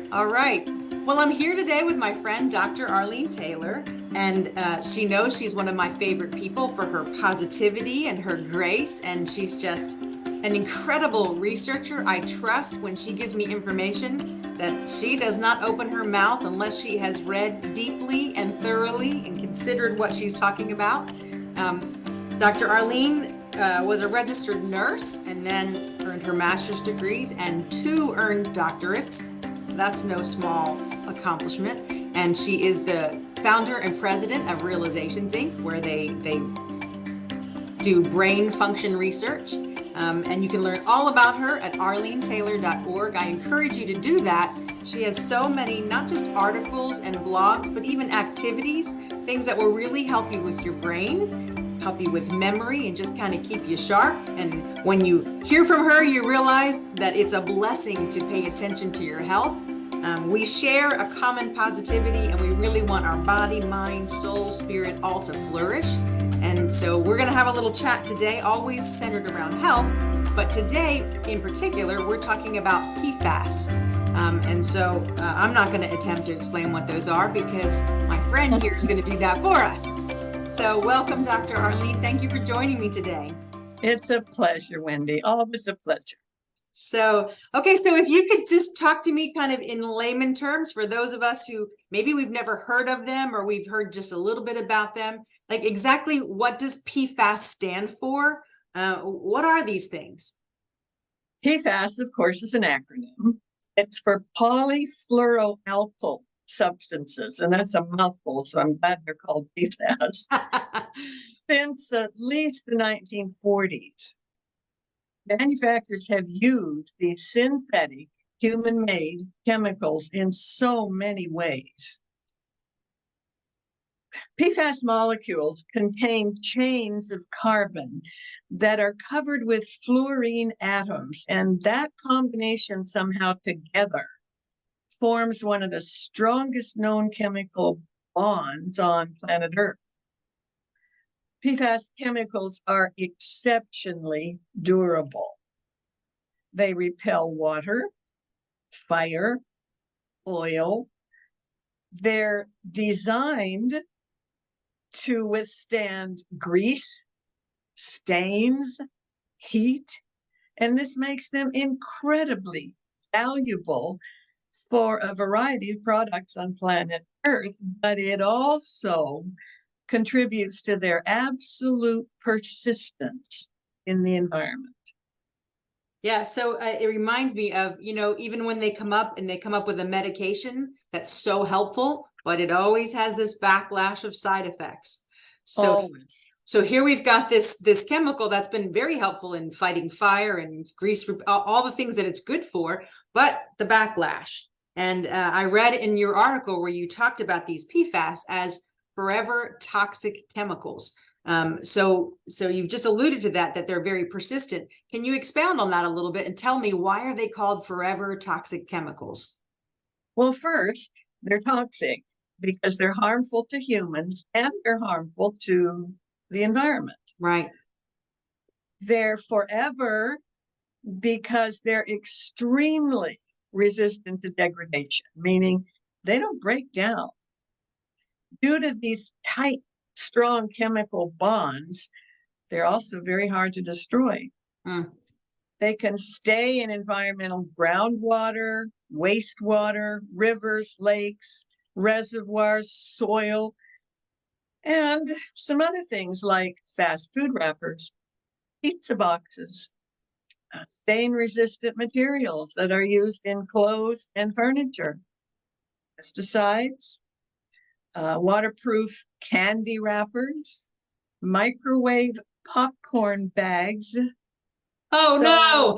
All right. Well, I'm here today with my friend, Dr. Arlene Taylor, and she knows she's one of my favorite people for her positivity and her grace, and she's just an incredible researcher. I trust when she gives me information that she does not open her mouth unless she has read deeply and thoroughly and considered what she's talking about. Dr. Arlene was a registered nurse and then earned her master's degrees and 2 earned doctorates. That's no small accomplishment. And she is the founder and president of Realizations Inc., where they do brain function research. And you can learn all about her at arlenetaylor.org. I encourage you to do that. She has so many, not just articles and blogs, but even activities, things that will really help you with your brain, help you with memory, and just kind of keep you sharp. And when you hear from her, you realize that it's a blessing to pay attention to your health. We share a common positivity, and we really want our body, mind, soul, spirit all to flourish. And so we're going to have a little chat today, always centered around health. But today, in particular, we're talking about PFAS. And so I'm not going to attempt to explain what those are because my friend here is going to do that for us. So welcome, Dr. Arlene. Thank you for joining me today. It's a pleasure, Wendy. Always a pleasure. So if you could just talk to me kind of in layman terms for those of us who maybe we've never heard of them or we've heard just a little bit about them, like exactly what does PFAS stand for? What are these things? PFAS, of course, is an acronym. It's for polyfluoroalkyl substances, and that's a mouthful, so I'm glad they're called PFAS. Since at least the 1940s, manufacturers have used these synthetic, human-made chemicals in so many ways. PFAS molecules contain chains of carbon that are covered with fluorine atoms, and that combination somehow together forms one of the strongest known chemical bonds on planet Earth. PFAS chemicals are exceptionally durable. They repel water, fire, oil. They're designed to withstand grease, stains, heat, and this makes them incredibly valuable for a variety of products on planet Earth, but it also contributes to their absolute persistence in the environment. Yeah, so it reminds me of, even when they come up with a medication that's so helpful, but it always has this backlash of side effects. So here we've got this chemical that's been very helpful in fighting fire and grease, all the things that it's good for, but the backlash. And I read in your article where you talked about these PFAS as forever toxic chemicals. So you've just alluded to that they're very persistent. Can you expound on that a little bit and tell me, why are they called forever toxic chemicals? Well, first, they're toxic because they're harmful to humans and they're harmful to the environment. Right. They're forever because they're extremely resistant to degradation, meaning they don't break down. Due to these tight, strong chemical bonds, they're also very hard to destroy. They can stay in environmental groundwater, wastewater, rivers, lakes, reservoirs, soil, and some other things like fast food wrappers, pizza boxes, stain-resistant materials that are used in clothes and furniture, pesticides, waterproof candy wrappers, microwave popcorn bags. Oh, no!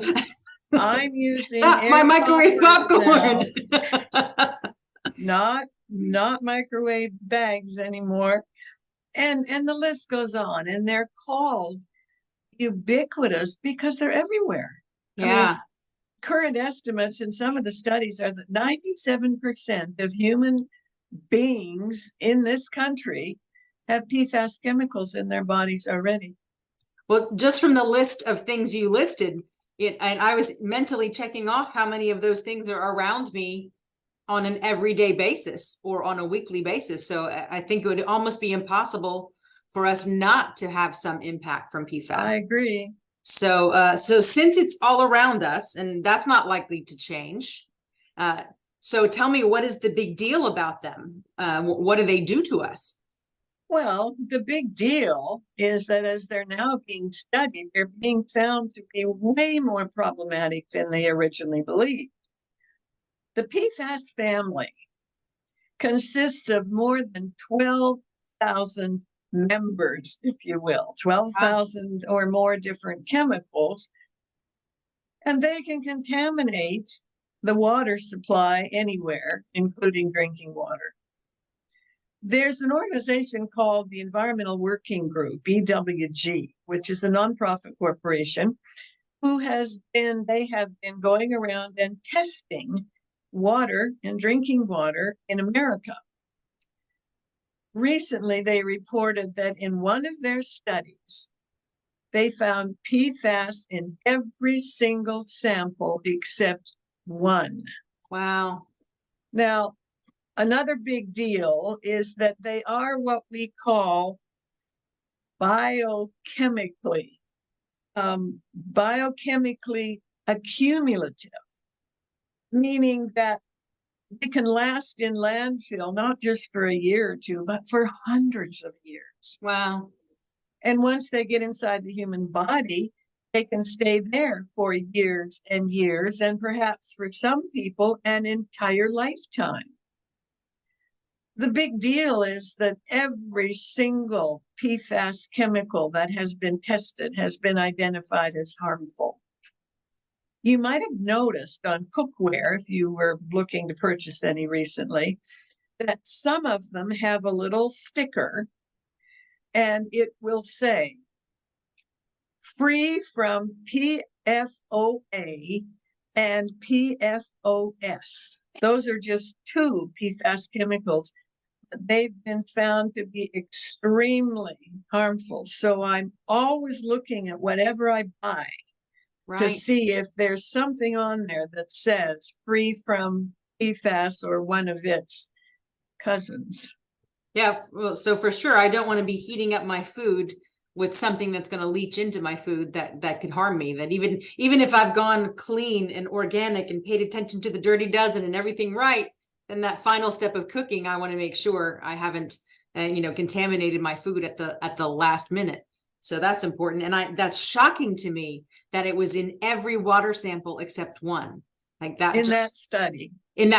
I'm using my microwave popcorn. not microwave bags anymore. And the list goes on. And they're called ubiquitous because they're everywhere. Yeah. I mean, current estimates in some of the studies are that 97% of human beings in this country have PFAS chemicals in their bodies already. Well, just from the list of things you listed, and I was mentally checking off how many of those things are around me on an everyday basis or on a weekly basis. So I think it would almost be impossible for us not to have some impact from PFAS. I agree. So since it's all around us, and that's not likely to change, so tell me, what is the big deal about them? What do they do to us? Well, the big deal is that as they're now being studied, they're being found to be way more problematic than they originally believed. The PFAS family consists of more than 12,000 members, if you will, 12,000 or more different chemicals, and they can contaminate the water supply anywhere, including drinking water. There's an organization called the Environmental Working Group, EWG, which is a nonprofit corporation they have been going around and testing water and drinking water in America. Recently, they reported that in one of their studies, they found PFAS in every single sample except one. Wow. Now, another big deal is that they are what we call biochemically accumulative, meaning that they can last in landfill, not just for a year or two, but for hundreds of years. Wow. And once they get inside the human body, they can stay there for years and years, and perhaps for some people, an entire lifetime. The big deal is that every single PFAS chemical that has been tested has been identified as harmful. You might have noticed on cookware, if you were looking to purchase any recently, that some of them have a little sticker and it will say, free from PFOA and PFOS. Those are just two PFAS chemicals. They've been found to be extremely harmful. So I'm always looking at whatever I buy to see if there's something on there that says free from PFAS or one of its cousins. Yeah, well, so for sure, I don't want to be heating up my food with something that's going to leach into my food that could harm me. That even if I've gone clean and organic and paid attention to the dirty dozen and everything right, then that final step of cooking, I want to make sure I haven't contaminated my food at the last minute. So that's important, and that's shocking to me that it was in every water sample except one. Like that in that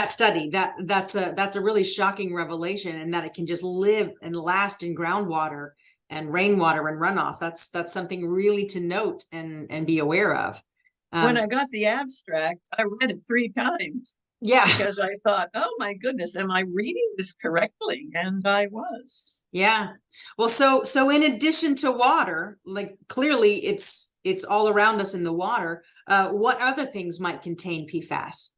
study. That's a really shocking revelation, and that it can just live and last in groundwater and rainwater and runoff. That's something really to note and be aware of. When I got the abstract, I read it 3 times. Yeah. Because I thought, oh my goodness, am I reading this correctly? And I was. Yeah. Well, so in addition to water, like clearly it's all around us in the water. What other things might contain PFAS?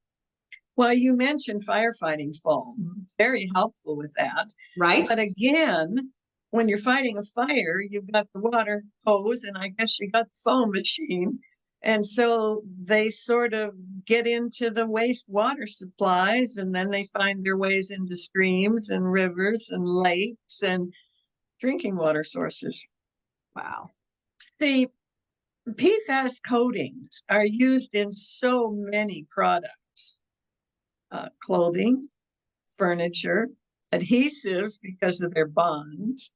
Well, you mentioned firefighting foam. Very helpful with that. Right. But again, when you're fighting a fire, you've got the water hose, and I guess you got the foam machine. And so they sort of get into the wastewater supplies, and then they find their ways into streams and rivers and lakes and drinking water sources. Wow. See, PFAS coatings are used in so many products, clothing, furniture, adhesives because of their bonds,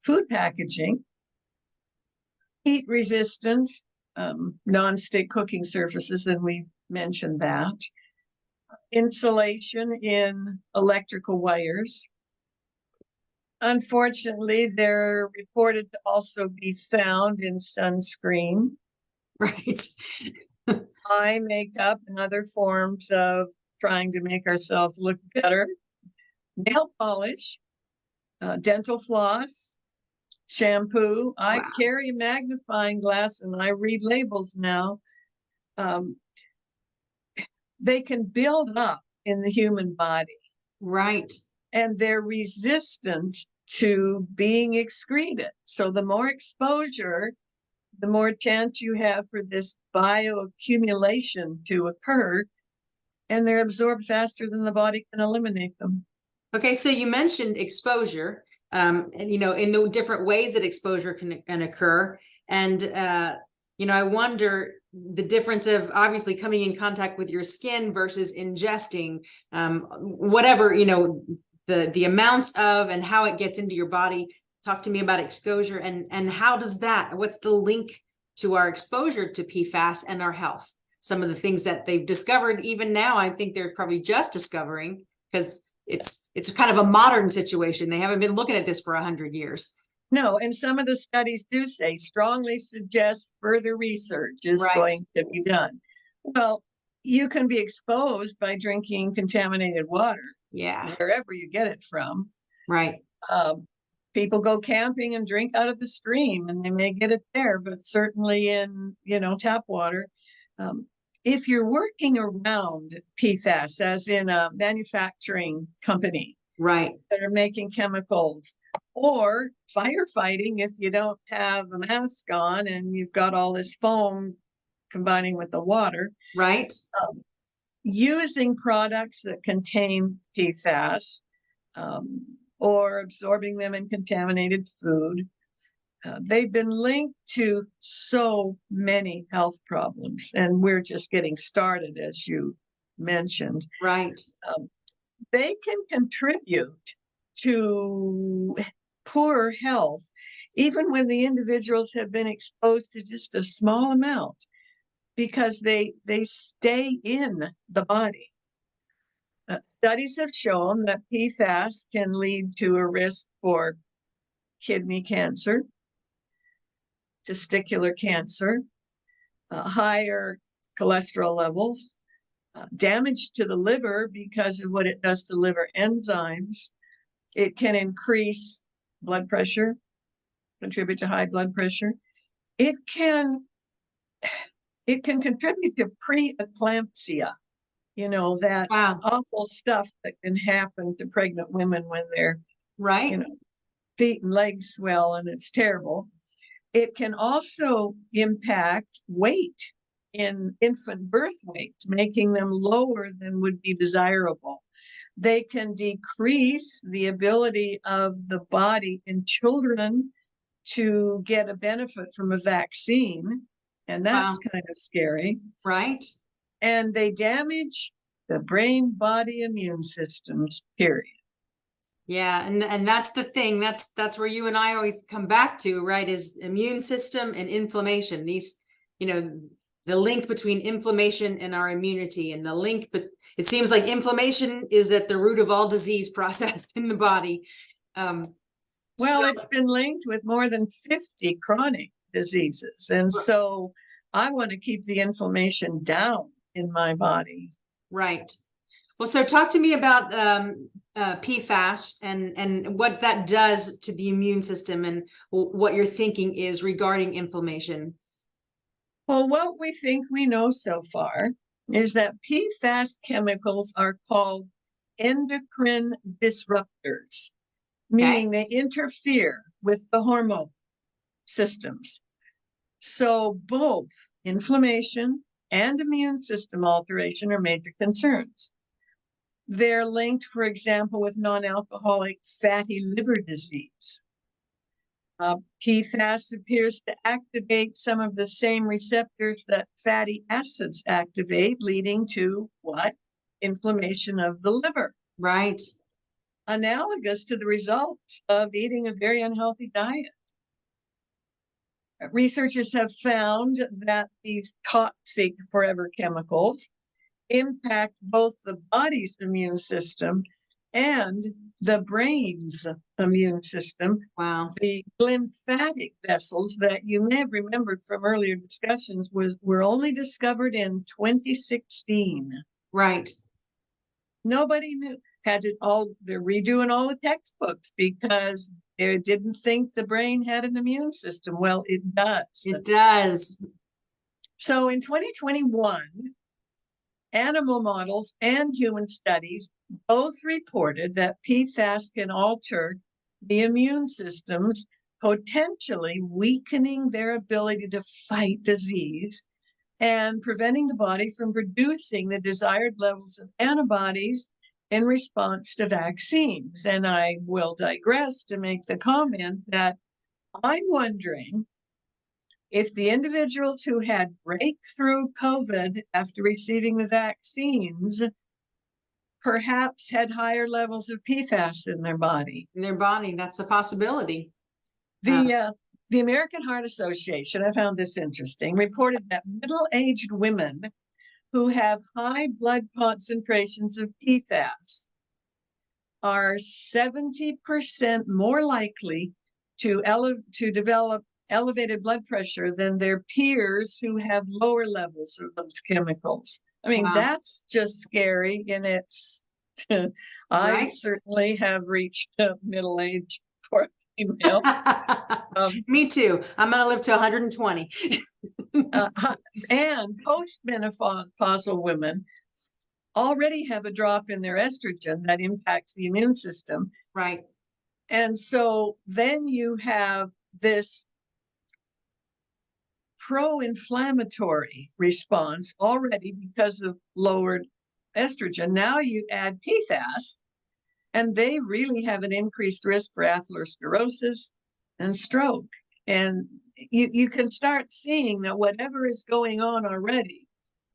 food packaging, heat resistant, non-stick cooking surfaces, and we mentioned that. Insulation in electrical wires. Unfortunately, they're reported to also be found in sunscreen. Right. Eye makeup and other forms of trying to make ourselves look better. Nail polish, dental floss, shampoo. I carry a magnifying glass and I read labels now. They can build up in the human body. Right. And they're resistant to being excreted. So the more exposure, the more chance you have for this bioaccumulation to occur. and they're absorbed faster than the body can eliminate them. Okay, so you mentioned exposure, and in the different ways that exposure can occur, and I wonder the difference of obviously coming in contact with your skin versus ingesting whatever the amounts of and how it gets into your body. Talk to me about exposure and how does what's the link to our exposure to PFAS and our health? Some of the things that they've discovered, even now, I think they're probably just discovering, because it's kind of a modern situation. They haven't been looking at this for 100 years. No, and some of the studies do say strongly suggest further research is going to be done. Well, you can be exposed by drinking contaminated water. Yeah. Wherever you get it from. Right. People go camping and drink out of the stream, and they may get it there, but certainly in, tap water. If you're working around PFAS, as in a manufacturing company, right, that are making chemicals, or firefighting, if you don't have a mask on and you've got all this foam combining with the water, right, using products that contain PFAS, or absorbing them in contaminated food. They've been linked to so many health problems, and we're just getting started, as you mentioned. Right. They can contribute to poor health, even when the individuals have been exposed to just a small amount, because they stay in the body. Studies have shown that PFAS can lead to a risk for kidney cancer, testicular cancer, higher cholesterol levels, damage to the liver because of what it does to liver enzymes. It can increase blood pressure, contribute to high blood pressure. It can contribute to preeclampsia, that wow, awful stuff that can happen to pregnant women when they're, right, feet and legs swell, and it's terrible. It can also impact weight in infant birth weights, making them lower than would be desirable. They can decrease the ability of the body in children to get a benefit from a vaccine, and that's kind of scary. Right. And they damage the brain-body immune systems, period. Yeah, and that's the thing. That's where you and I always come back to, right? Is immune system and inflammation. These, the link between inflammation and our immunity, and the link, but it seems like inflammation is at the root of all disease process in the body. It's been linked with more than 50 chronic diseases, and so I want to keep the inflammation down in my body. Right. Well, so talk to me about PFAS and what that does to the immune system, and what your thinking is regarding inflammation. Well, what we think we know so far is that PFAS chemicals are called endocrine disruptors, meaning they interfere with the hormone systems. So both inflammation and immune system alteration are major concerns. They're linked, for example, with non-alcoholic fatty liver disease. PFAS appears to activate some of the same receptors that fatty acids activate, leading to what? Inflammation of the liver. Right. Analogous to the results of eating a very unhealthy diet. Researchers have found that these toxic forever chemicals impact both the body's immune system and the brain's immune system. Wow. The lymphatic vessels that you may have remembered from earlier discussions were only discovered in 2016. Right. Nobody knew. They're redoing all the textbooks because they didn't think the brain had an immune system. Well, it does. It does. So in 2021, animal models and human studies both reported that PFAS can alter the immune systems, potentially weakening their ability to fight disease and preventing the body from producing the desired levels of antibodies in response to vaccines. And I will digress to make the comment that I'm wondering if the individuals who had breakthrough COVID after receiving the vaccines perhaps had higher levels of PFAS in their body. In their body, that's a possibility. The American Heart Association, I found this interesting, reported that middle-aged women who have high blood concentrations of PFAS are 70% more likely to develop elevated blood pressure than their peers who have lower levels of those chemicals. I mean, Wow. that's just scary. And it's, I Right? certainly have reached middle age for a female. Me too. I'm going to live to 120. And postmenopausal women already have a drop in their estrogen that impacts the immune system. Right. And so then you have this pro-inflammatory response already because of lowered estrogen. Now you add PFAS, and they really have an increased risk for atherosclerosis and stroke. And you can start seeing that whatever is going on already,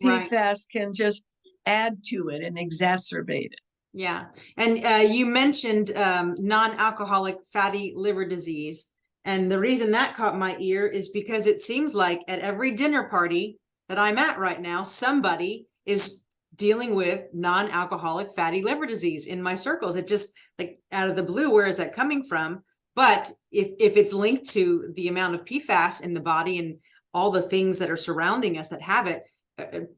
PFAS Right. can just add to it and exacerbate it. Yeah. And you mentioned non-alcoholic fatty liver disease. And the reason that caught my ear is because it seems like at every dinner party that I'm at right now, somebody is dealing with non-alcoholic fatty liver disease in my circles. It just, like, out of the blue, where is that coming from? But if it's linked to the amount of PFAS in the body and all the things that are surrounding us that have it,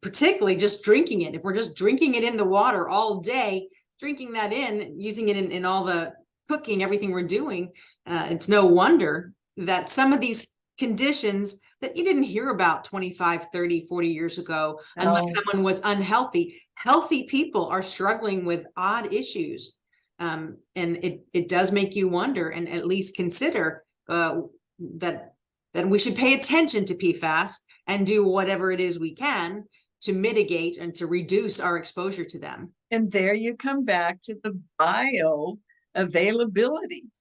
particularly just drinking it, if we're just drinking it in the water all day, drinking that in, using it in all the cooking, everything we're doing, it's no wonder that some of these conditions that you didn't hear about 25, 30, 40 years ago, unless someone was unhealthy. Healthy people are struggling with odd issues. And it does make you wonder and at least consider that we should pay attention to PFAS and do whatever it is we can to mitigate and to reduce our exposure to them. And there you come back to the bioavailability,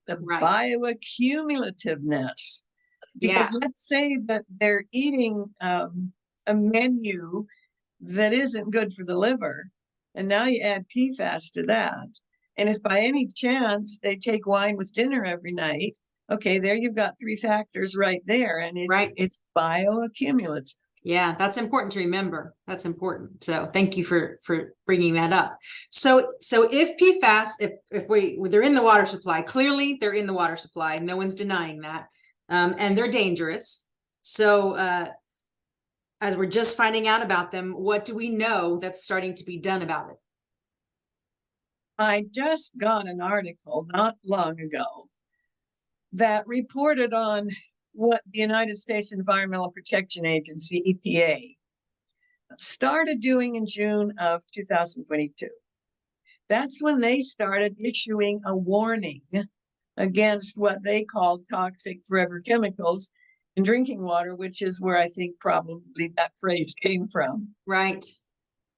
the bioaccumulativeness. Because let's say that they're eating a menu that isn't good for the liver, and now you add PFAS to that. And if by any chance they take wine with dinner every night, okay, there you've got three factors right there, and it's bioaccumulative. Yeah, that's important to remember. That's important. So thank you for bringing that up. So if PFAS, if they're in the water supply, clearly they're in the water supply. No one's denying that. And they're dangerous. So as we're just finding out about them, what do we know that's starting to be done about it? I just got an article not long ago that reported on what the United States Environmental Protection Agency, EPA, started doing in June of 2022. That's when they started issuing a warning against what they called toxic forever chemicals in drinking water, which is where I think probably that phrase came from. Right.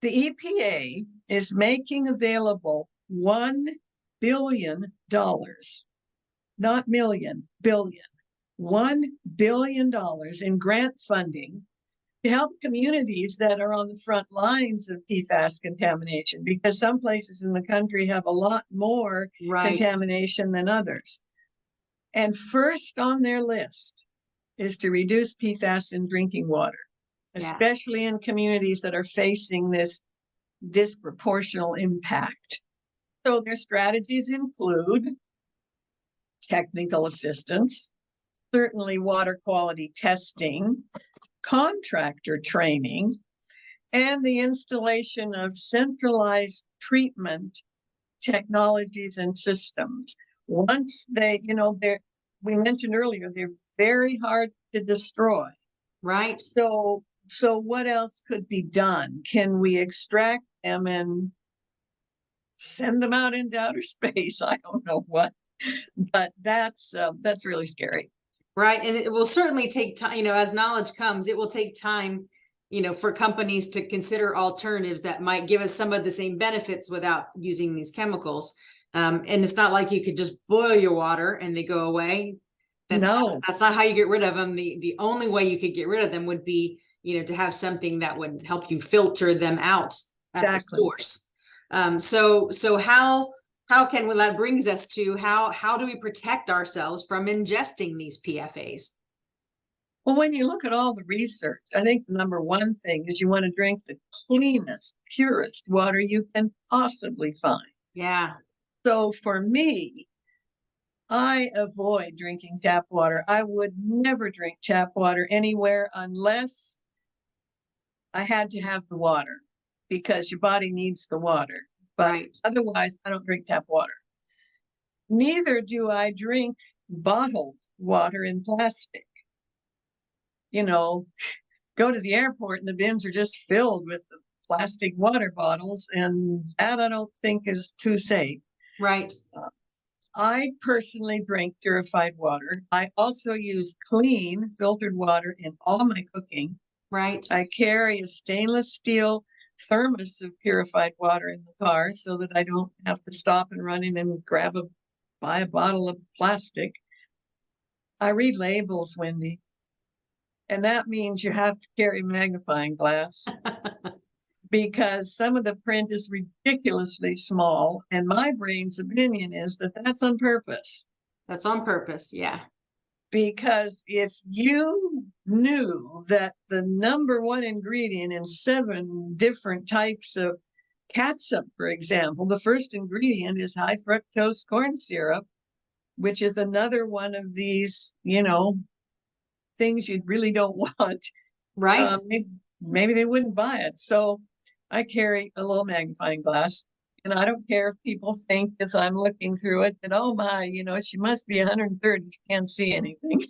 The EPA is making available $1 billion, not million, billion, $1 billion in grant funding to help communities that are on the front lines of PFAS contamination, because some places in the country have a lot more contamination than others. And first on their list is to reduce PFAS in drinking water, especially in communities that are facing this disproportional impact. So their strategies include technical assistance, certainly water quality testing, contractor training, and the installation of centralized treatment technologies and systems. Once they, we mentioned earlier, they're very hard to destroy. Right. So what else could be done? Can we extract them and send them out into outer space? I don't know what, but that's really scary. Right. And it will certainly take time, as knowledge comes, it will take time for companies to consider alternatives that might give us some of the same benefits without using these chemicals. And it's not like you could just boil your water and they go away. No, That's not how you get rid of them. The only way you could get rid of them would be, to have something that would help you filter them out at exactly. the source. So how can, well, that brings us to how do we protect ourselves from ingesting these PFAS? Well, when you look at all the research, I think the number one thing is you want to drink the cleanest, purest water you can possibly find. Yeah. So for me, I avoid drinking tap water. I would never drink tap water anywhere unless I had to have the water, because your body needs the water. But Right. otherwise, I don't drink tap water. Neither do I drink bottled water in plastic. Go to the airport and the bins are just filled with the plastic water bottles, and that I don't think is too safe. Right. I personally drink purified water. I also use clean filtered water in all my cooking. Right. I carry a stainless steel thermos of purified water in the car so that I don't have to stop and run in and buy a bottle of plastic. I read labels, Wendy, and that means you have to carry a magnifying glass because some of the print is ridiculously small, and my brain's opinion is that that's on purpose. That's on purpose. Yeah. Because if you knew that the number one ingredient in 7 different types of catsup, for example, the first ingredient is high fructose corn syrup, which is another one of these, things you really don't want. Right. Maybe they wouldn't buy it. So I carry a little magnifying glass. And I don't care if people think as I'm looking through it that, oh my, she must be 130. She can't see anything.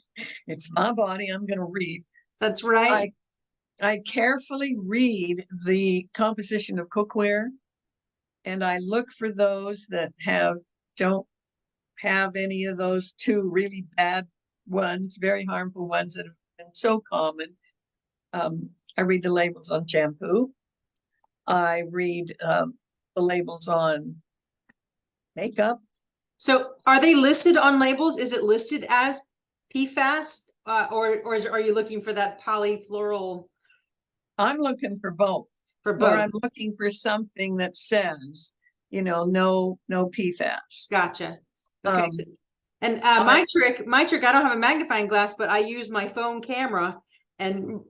It's my body. I'm going to read. That's right. I carefully read the composition of cookware, and I look for those that don't have any of those 2 really bad ones, very harmful ones that have been so common. I read the labels on shampoo. I read the labels on makeup. So are they listed on labels? Is it listed as PFAS, or are you looking for that polyfluoral? I'm looking for both. For Or both. I'm looking for something that says, no PFAS. Gotcha. Okay. And my trick, I don't have a magnifying glass, but I use my phone camera and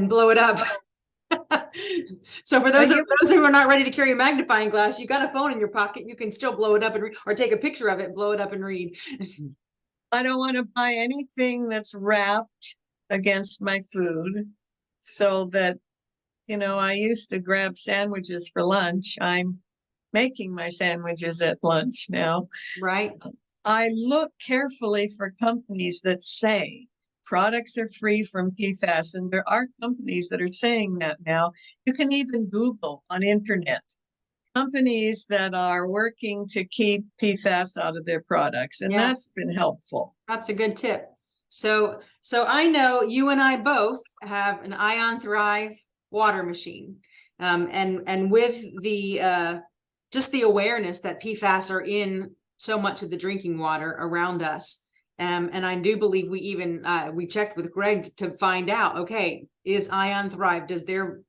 blow it up. So for those who are not ready to carry a magnifying glass, you got a phone in your pocket, you can still blow it up or take a picture of it, blow it up and read. I don't want to buy anything that's wrapped against my food, so that, I used to grab sandwiches for lunch. I'm making my sandwiches at lunch now. Right. I look carefully for companies that say products are free from PFAS, and there are companies that are saying that now. You can even Google on internet companies that are working to keep PFAS out of their products, and that's been helpful. That's a good tip. So I know you and I both have an Ion Thrive water machine, and with the just the awareness that PFAS are in so much of the drinking water around us. And I do believe we even we checked with Greg to find out, okay, is Ion Thrive, does their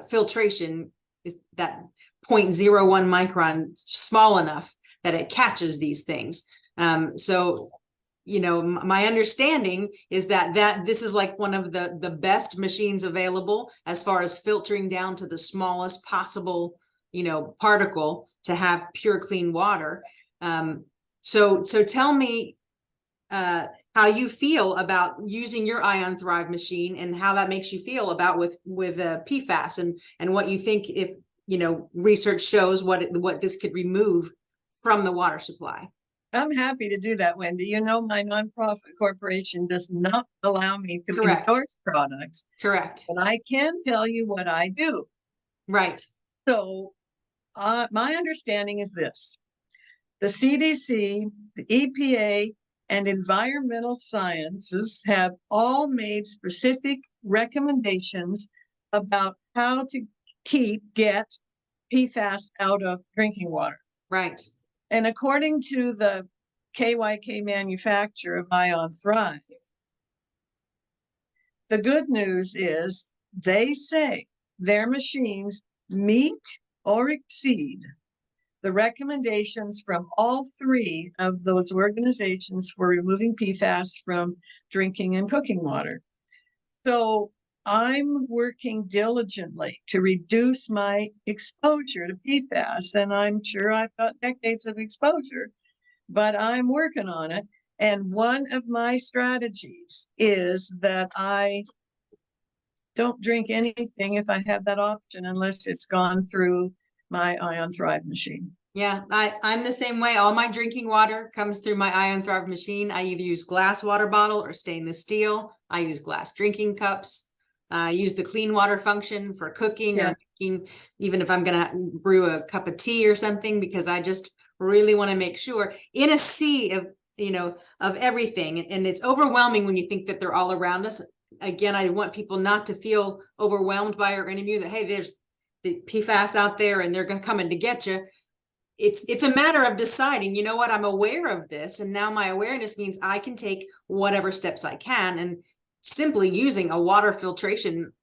filtration, is that 0.01 micron small enough that it catches these things? So my understanding is that this is like one of the best machines available as far as filtering down to the smallest possible particle to have pure clean water. So tell me how you feel about using your Ion Thrive machine and how that makes you feel about with PFAS, and what you think, if research shows what this could remove from the water supply. I'm happy to do that, Wendy. My nonprofit corporation does not allow me to endorse products. Correct. But I can tell you what I do. Right. So my understanding is this: the CDC, the EPA, and environmental sciences have all made specific recommendations about how to get PFAS out of drinking water. Right. And according to the KYK manufacturer of Ion Thrive, the good news is they say their machines meet or exceed the recommendations from all three of those organizations for removing PFAS from drinking and cooking water. So I'm working diligently to reduce my exposure to PFAS, and I'm sure I've got decades of exposure, but I'm working on it. And one of my strategies is that I don't drink anything if I have that option unless it's gone through my Ion Thrive machine. Yeah, I'm the same way. All my drinking water comes through my Ion Thrive machine. I either use glass water bottle or stainless steel. I use glass drinking cups. I use the clean water function for cooking or making, even if I'm going to brew a cup of tea or something, because I just really want to make sure in a sea of, of everything. And it's overwhelming when you think that they're all around us. Again, I want people not to feel overwhelmed by or enemy that, hey, there's the PFAS out there and they're going to come in to get you. It's a matter of deciding, you know what, I'm aware of this, and now my awareness means I can take whatever steps I can, and simply using a water filtration,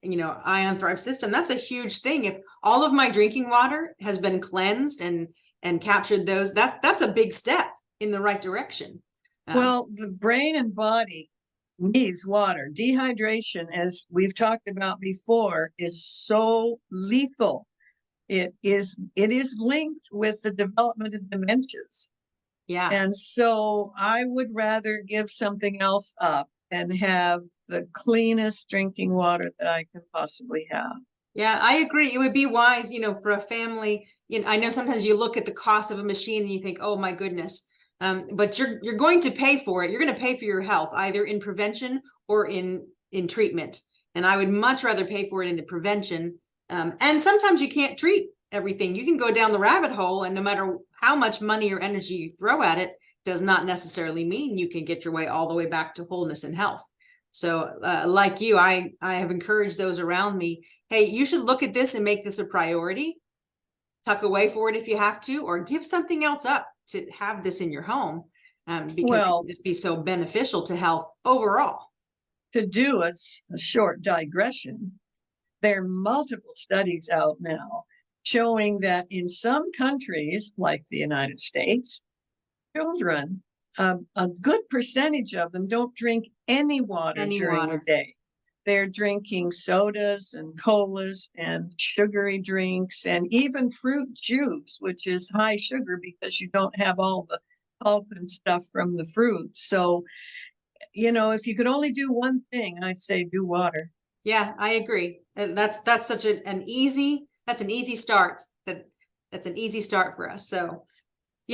Ion Thrive system, that's a huge thing. If all of my drinking water has been cleansed and captured those, that's a big step in the right direction. Well, the brain and body needs water. Dehydration, as we've talked about before, is so lethal. It is linked with the development of dementias. Yeah. And so I would rather give something else up and have the cleanest drinking water that I can possibly have. Yeah, I agree. It would be wise, for a family. I know sometimes you look at the cost of a machine and you think, oh my goodness. But you're going to pay for it. You're going to pay for your health, either in prevention or in treatment. And I would much rather pay for it in the prevention. And sometimes you can't treat everything. You can go down the rabbit hole, and no matter how much money or energy you throw at it, does not necessarily mean you can get your way all the way back to wholeness and health. So like you, I have encouraged those around me, hey, you should look at this and make this a priority. Tuck away for it if you have to, or give something else up to have this in your home, because it can just be so beneficial to health overall. To do a short digression, there are multiple studies out now showing that in some countries, like the United States, children, a good percentage of them don't drink any water during the day. They're drinking sodas and colas and sugary drinks and even fruit juice, which is high sugar because you don't have all the pulp and stuff from the fruit. So, if you could only do one thing, I'd say do water. Yeah, I agree. That's such an easy start. That's an easy start for us. So,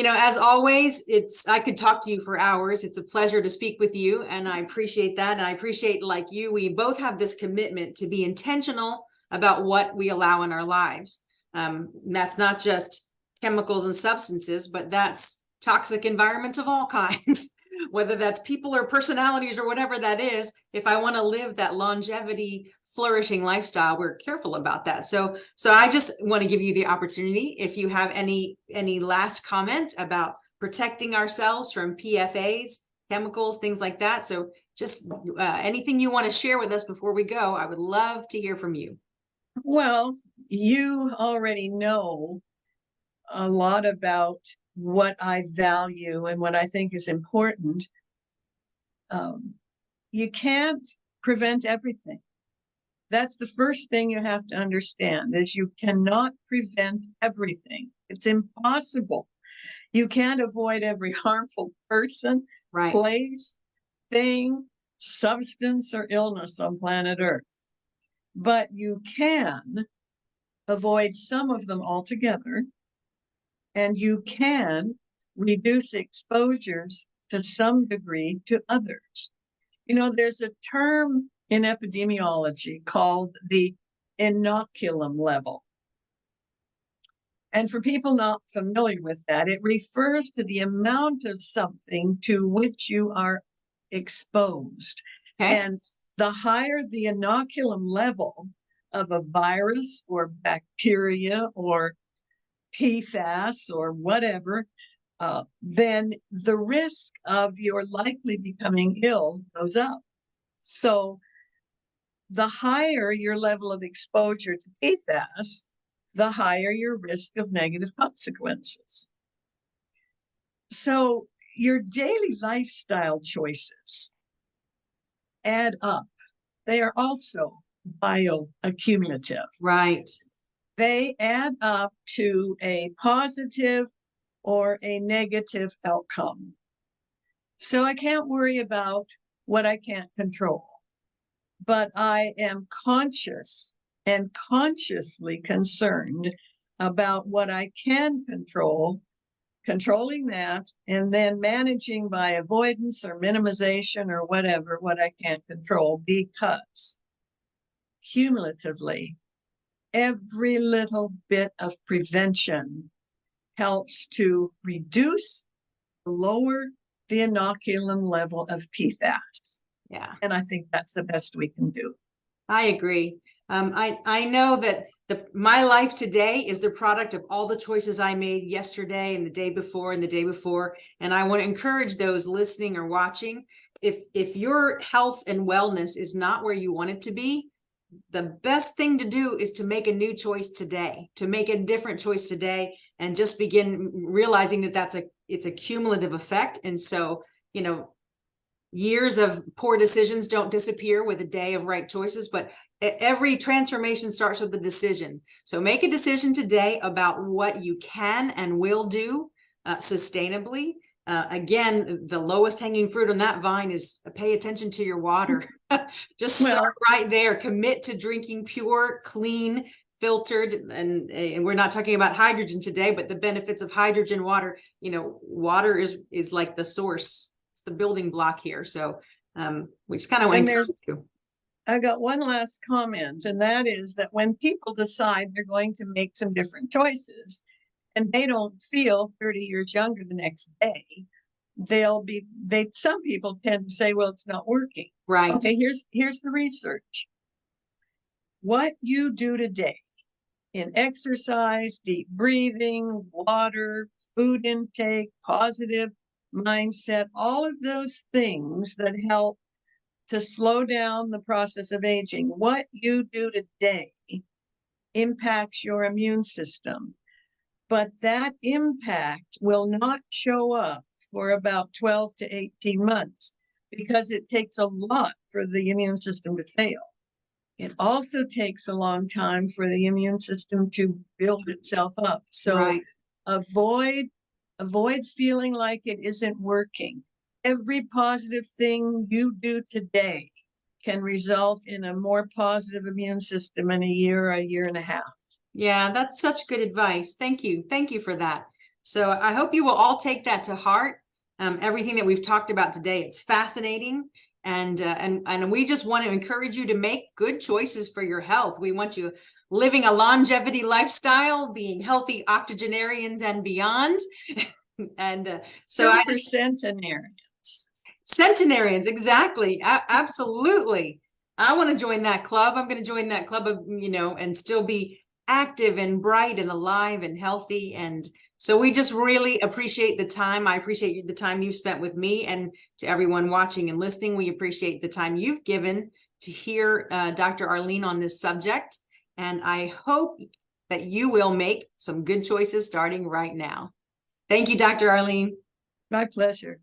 as always, I could talk to you for hours. It's a pleasure to speak with you, and I appreciate that. And I appreciate, like you, we both have this commitment to be intentional about what we allow in our lives. That's not just chemicals and substances, but that's toxic environments of all kinds. Whether that's people or personalities or whatever that is, if I want to live that longevity, flourishing lifestyle, we're careful about that. So I just want to give you the opportunity, if you have any last comment about protecting ourselves from PFAS, chemicals, things like that. So just anything you want to share with us before we go, I would love to hear from you. Well, you already know a lot about what I value and what I think is important. You can't prevent everything. That's the first thing you have to understand, is you cannot prevent everything. It's impossible. You can't avoid every harmful person, place, thing, substance, or illness on planet Earth. But you can avoid some of them altogether. And you can reduce exposures to some degree to others. There's a term in epidemiology called the inoculum level. And for people not familiar with that, it refers to the amount of something to which you are exposed. Okay. And the higher the inoculum level, of a virus or bacteria or PFAS or whatever, then the risk of your likely becoming ill goes up. So the higher your level of exposure to PFAS, the higher your risk of negative consequences. So your daily lifestyle choices add up. They are also bioaccumulative. Right. They add up to a positive or a negative outcome. So I can't worry about what I can't control, but I am conscious and consciously concerned about what I can control, controlling that, and then managing by avoidance or minimization or whatever what I can't control, because cumulatively, every little bit of prevention helps to reduce, lower the inoculum level of PFAS. Yeah. And I think that's the best we can do. I agree. I know that my life today is the product of all the choices I made yesterday and the day before and the day before. And I want to encourage those listening or watching, if your health and wellness is not where you want it to be, the best thing to do is to make a new choice today, to make a different choice today, and just begin realizing that it's a cumulative effect. And so, years of poor decisions don't disappear with a day of right choices, but every transformation starts with a decision. So make a decision today about what you can and will do sustainably. Again, the lowest hanging fruit on that vine is pay attention to your water. Just start right there. Commit to drinking pure, clean, filtered, and we're not talking about hydrogen today, but the benefits of hydrogen water. Water is like the source. It's the building block here. So we just kind of want to encourage you. I got one last comment, and that is that when people decide they're going to make some different choices and they don't feel 30 years younger the next day, some people tend to say, well, it's not working. Right. Okay, here's the research. What you do today in exercise, deep breathing, water, food intake, positive mindset, all of those things that help to slow down the process of aging, what you do today impacts your immune system. But that impact will not show up for about 12 to 18 months because it takes a lot for the immune system to fail. It also takes a long time for the immune system to build itself up. So right. avoid feeling like it isn't working. Every positive thing you do today can result in a more positive immune system in a year and a half. Yeah, that's such good advice. Thank you. Thank you for that. So I hope you will all take that to heart. Everything that we've talked about today, it's fascinating. And we just want to encourage you to make good choices for your health. We want you living a longevity lifestyle, being healthy octogenarians and beyond. And so centenarians, exactly. Absolutely. I want to join that club. I'm going to join that club of, and still be active and bright and alive and healthy. And so we just really appreciate the time. I appreciate the time you've spent with me, and to everyone watching and listening, we appreciate the time you've given to hear Dr. Arlene on this subject. And I hope that you will make some good choices starting right now. Thank you, Dr. Arlene. My pleasure.